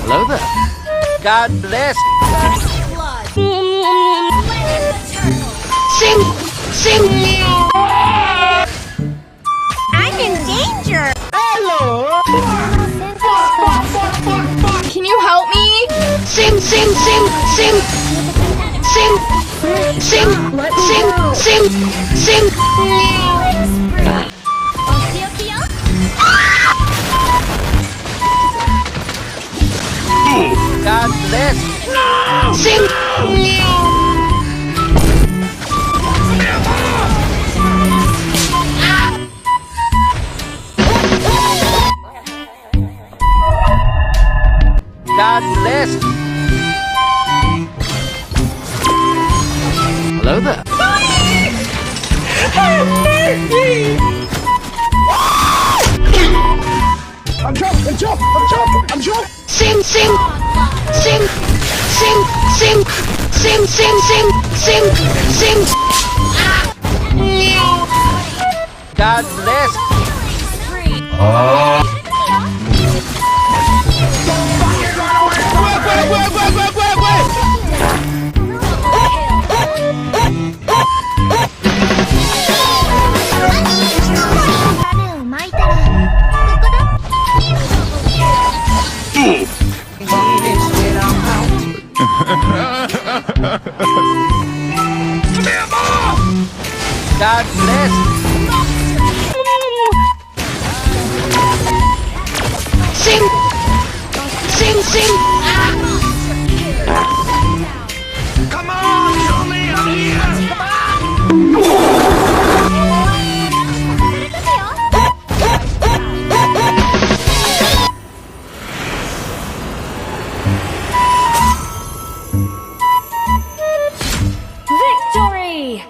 Hello there. God bless. Sing! Sing! I'm in danger! Can you help me? Sing! Sing! Sing! Sing! Sing! Sing! Sing! Sing! Sing! God bless. Sing! God bless. Hello there. Sing! Sing! Sing! Sing! Sing! Sing! Sing! Sing! Sing! Sing! God bless. God bless. Sing! Sing! Sing! Come on, Julie, I'm here! Victory!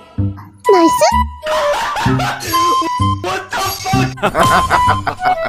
Nice! What the fuck?